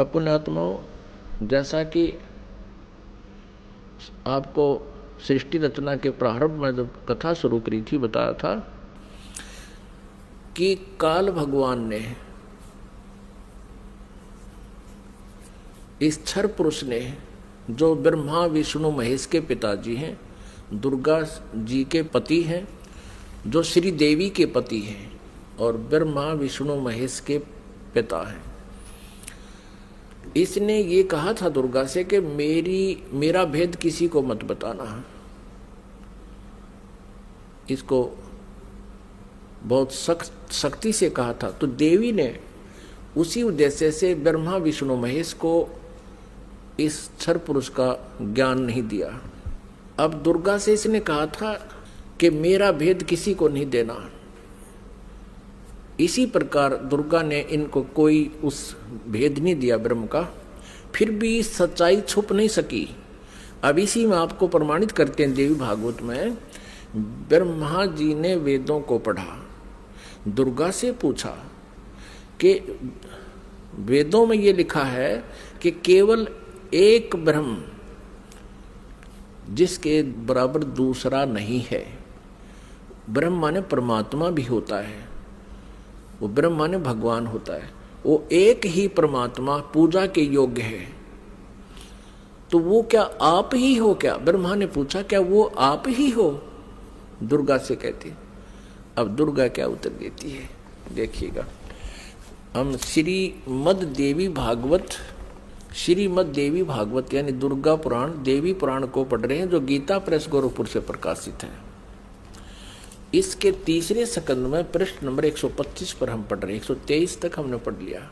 पुण्यात्माओं, जैसा कि आपको सृष्टि रचना के प्रारंभ में जब कथा शुरू करी थी, बताया था कि काल भगवान ने, इस क्षर पुरुष ने, जो ब्रह्मा विष्णु महेश के पिताजी हैं, दुर्गा जी के पति हैं, जो श्री देवी के पति हैं और ब्रह्मा विष्णु महेश के पिता हैं, इसने ये कहा था दुर्गा से कि मेरा भेद किसी को मत बताना। इसको बहुत सख्ती से कहा था। तो देवी ने उसी उद्देश्य से ब्रह्मा विष्णु महेश को इस क्षर पुरुष का ज्ञान नहीं दिया। अब दुर्गा से इसने कहा था कि मेरा भेद किसी को नहीं देना। इसी प्रकार दुर्गा ने इनको कोई उस भेद नहीं दिया ब्रह्म का, फिर भी सच्चाई छुप नहीं सकी। अब इसी में आपको प्रमाणित करते हैं देवी भागवत में, ब्रह्मा जी ने वेदों को पढ़ा, दुर्गा से पूछा कि वेदों में ये लिखा है कि केवल एक ब्रह्म जिसके बराबर दूसरा नहीं है। ब्रह्म माने परमात्मा भी होता है, वो ब्रह्म माने भगवान होता है, वो एक ही परमात्मा पूजा के योग्य है। तो वो क्या आप ही हो क्या? ब्रह्मा ने पूछा, क्या वो आप ही हो? दुर्गा से कहती। अब दुर्गा क्या उत्तर देती है देखिएगा। हम श्रीमद् देवी भागवत यानी दुर्गा पुराण, देवी पुराण को पढ़ रहे हैं, जो गीता प्रेस गोरखपुर से प्रकाशित है। इसके तीसरे स्कंद में पृष्ठ नंबर 125 पर हम पढ़ रहे हैं। 123 तक हमने पढ़ लिया।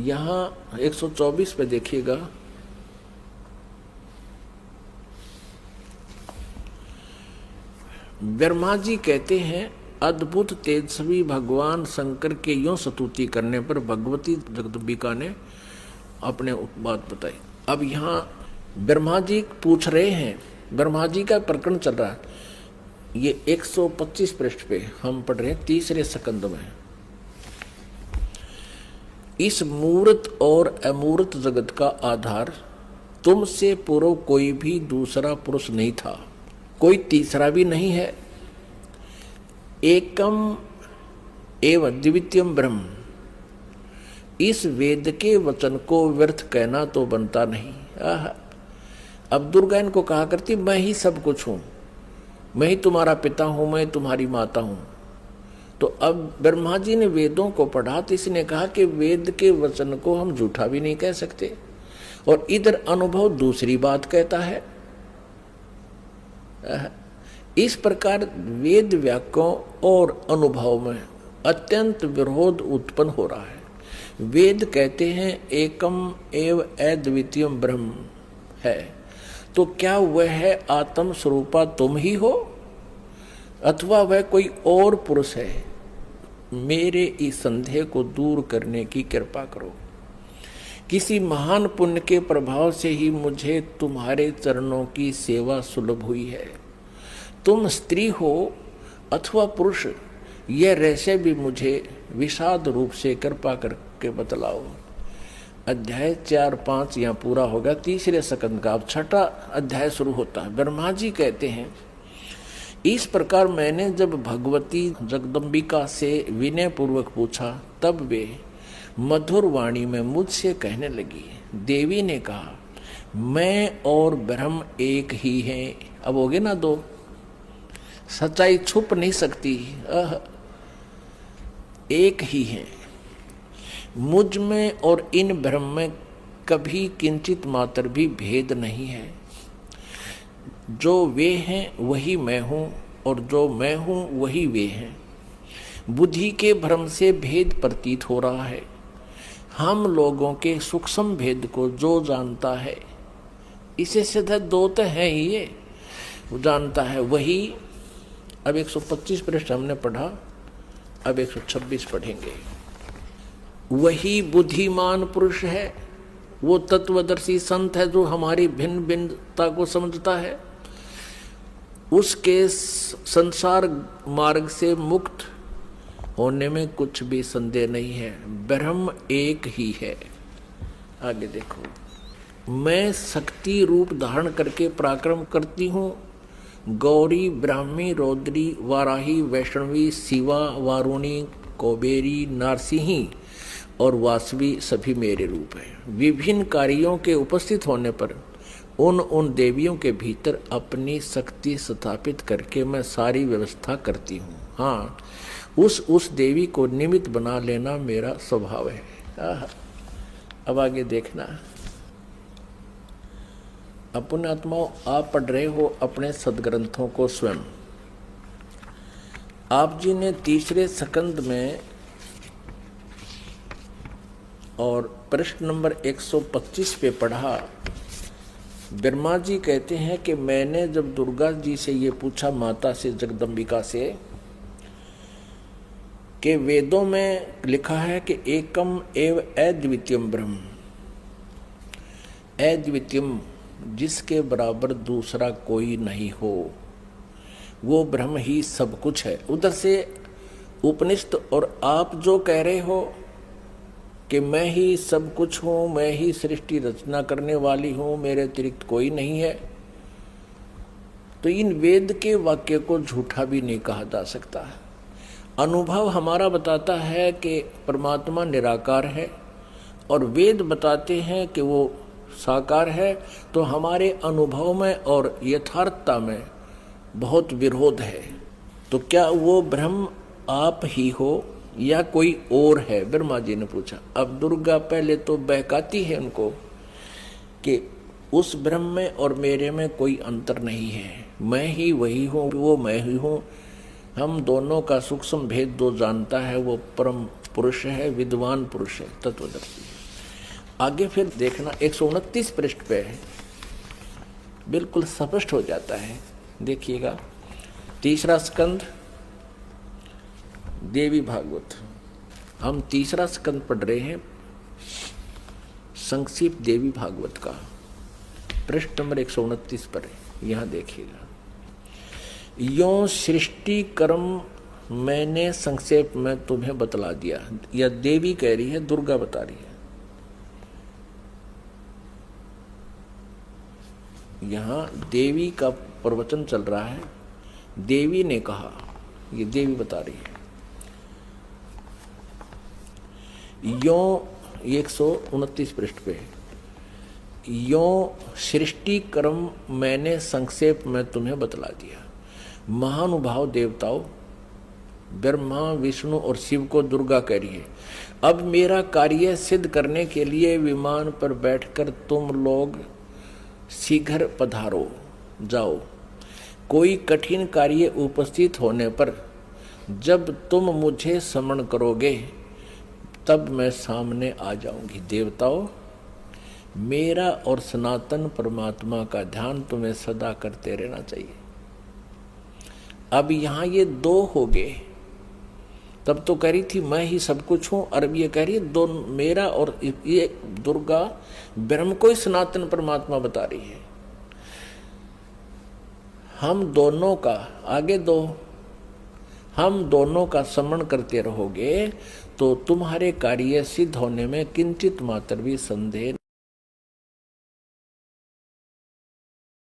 यहां 124 पे देखिएगा। ब्रह्मा जी कहते हैं, अद्भुत तेजस्वी भगवान शंकर के यों स्तुति करने पर भगवती जगदम्बिका ने अपने बात बताई। अब यहाँ ब्रह्मा जी पूछ रहे हैं, ब्रह्मा जी का प्रकरण चल रहा है। ये 125 पृष्ठ पे हम पढ़ रहे हैं, तीसरे स्कंद में। इस मूर्त और अमूर्त जगत का आधार तुमसे पूर्व कोई भी दूसरा पुरुष नहीं था, कोई तीसरा भी नहीं है। एकम एवं द्वितीयम ब्रह्म। इस वेद के वचन को व्यर्थ कहना तो बनता नहीं। अब दुर्गा इनको कहा करती, मैं ही सब कुछ हूं, मैं ही तुम्हारा पिता हूं, मैं तुम्हारी माता हूं। तो अब ब्रह्मा जी ने वेदों को पढ़ा तो इसने कहा कि वेद के वचन को हम झूठा भी नहीं कह सकते, और इधर अनुभव दूसरी बात कहता है। इस प्रकार वेद वाक्यों और अनुभव में अत्यंत विरोध उत्पन्न हो रहा है। वेद कहते हैं एकम एव अद्वितीयम ब्रह्म है, तो क्या वह है आत्म स्वरूपा तुम ही हो अथवा वह कोई और पुरुष है? मेरे इस संदेह को दूर करने की कृपा करो। किसी महान पुण्य के प्रभाव से ही मुझे तुम्हारे चरणों की सेवा सुलभ हुई है। तुम स्त्री हो अथवा पुरुष, यह रहस्य भी मुझे विषाद रूप से कृपा करके बतलाओ। अध्याय 4-5 यहाँ पूरा होगा, तीसरे स्कंद का अब छठा अध्याय शुरू होता है। ब्रह्मा जी कहते हैं, इस प्रकार मैंने जब भगवती जगदम्बिका से विनय पूर्वक पूछा, तब वे मधुर वाणी में मुझसे कहने लगी। देवी ने कहा, मैं और ब्रह्म एक ही हैं। अब हो गए ना दो, सच्चाई छुप नहीं सकती, एक ही है। मुझ में और इन ब्रह्म में कभी किंचित मात्र भी भेद नहीं है। जो वे हैं वही मैं हूँ, और जो मैं हूँ वही वे हैं। बुद्धि के भ्रम से भेद प्रतीत हो रहा है। हम लोगों के सूक्ष्म भेद को जो जानता है, इसे सीधा दो तो है ही, ये जानता है वही। अब 125 पृष्ठ हमने पढ़ा, अब 126 पढ़ेंगे। वही बुद्धिमान पुरुष है, वो तत्वदर्शी संत है जो हमारी भिन्न भिन्नता को समझता है। उसके संसार मार्ग से मुक्त होने में कुछ भी संदेह नहीं है। ब्रह्म एक ही है। आगे देखो, मैं शक्ति रूप धारण करके पराक्रम करती हूँ। गौरी, ब्राह्मी, रौद्री, वाराही, वैष्णवी, शिवा, वारुणी, कुबेरी, नारसिंही और वासवी सभी मेरे रूप हैं। विभिन्न कार्यों के उपस्थित होने पर उन देवियों के भीतर अपनी शक्ति स्थापित करके मैं सारी व्यवस्था करती हूँ। हाँ, उस देवी को निमित्त बना लेना मेरा स्वभाव है। अब आगे देखना। अपने आत्माओं, आप पढ़ रहे हो अपने सदग्रंथों को स्वयं। आप जी ने तीसरे स्कंद में और प्रश्न नंबर 125 पे पढ़ा। ब्रह्मा जी कहते हैं कि मैंने जब दुर्गा जी से ये पूछा, माता से, जगदम्बिका से, कि वेदों में लिखा है कि एकम एव अद्वितीयम ब्रह्म, अद्वितीयम जिसके बराबर दूसरा कोई नहीं हो, वो ब्रह्म ही सब कुछ है। उधर से उपनिषद और आप जो कह रहे हो कि मैं ही सब कुछ हूँ, मैं ही सृष्टि रचना करने वाली हूँ, मेरे अतिरिक्त कोई नहीं है, तो इन वेद के वाक्य को झूठा भी नहीं कहा जा सकता। अनुभव हमारा बताता है कि परमात्मा निराकार है और वेद बताते हैं कि वो साकार है, तो हमारे अनुभव में और यथार्थता में बहुत विरोध है। तो क्या वो ब्रह्म आप ही हो या कोई और है? ब्रह्मा जी ने पूछा। अब दुर्गा पहले तो बहकाती है उनको कि उस ब्रह्म में और मेरे में कोई अंतर नहीं है, मैं ही वही हूँ, वो मैं ही हूँ। हम दोनों का सूक्ष्म भेद दो जानता है, वो परम पुरुष है, विद्वान पुरुष है, तत्वदर्शी। आगे फिर देखना 129 पृष्ठ पे है, बिल्कुल स्पष्ट हो जाता है। देखिएगा, तीसरा स्कंद देवी भागवत, हम तीसरा स्कंद पढ़ रहे हैं, संक्षिप्त देवी भागवत का पृष्ठ नंबर 129 पर है। यहाँ देखिएगा, यों सृष्टि कर्म मैंने संक्षेप में तुम्हें बतला दिया। यह देवी कह रही है, दुर्गा बता रही है। यहाँ देवी का प्रवचन चल रहा है, देवी ने कहा, ये देवी बता रही है। यों 129 पृष्ठ पे, यों सृष्टि कर्म मैंने संक्षेप में तुम्हें बतला दिया। महानुभाव देवताओं, ब्रह्मा, विष्णु और शिव को दुर्गा कह रही है, अब मेरा कार्य सिद्ध करने के लिए विमान पर बैठकर तुम लोग शीघ्र पधारो, जाओ। कोई कठिन कार्य उपस्थित होने पर जब तुम मुझे स्मरण करोगे तब मैं सामने आ जाऊंगी। देवताओं, मेरा और सनातन परमात्मा का ध्यान तुम्हें सदा करते रहना चाहिए। अब यहाँ ये दो हो गए, तब तो कह रही थी मैं ही सब कुछ हूँ, और अब ये कह रही है दो, मेरा और ये दुर्गा ब्रह्म को ही सनातन परमात्मा बता रही है। हम दोनों का, आगे दो, हम दोनों का स्मरण करते रहोगे तो तुम्हारे कार्य सिद्ध होने में किंचित मात्र भी संदेह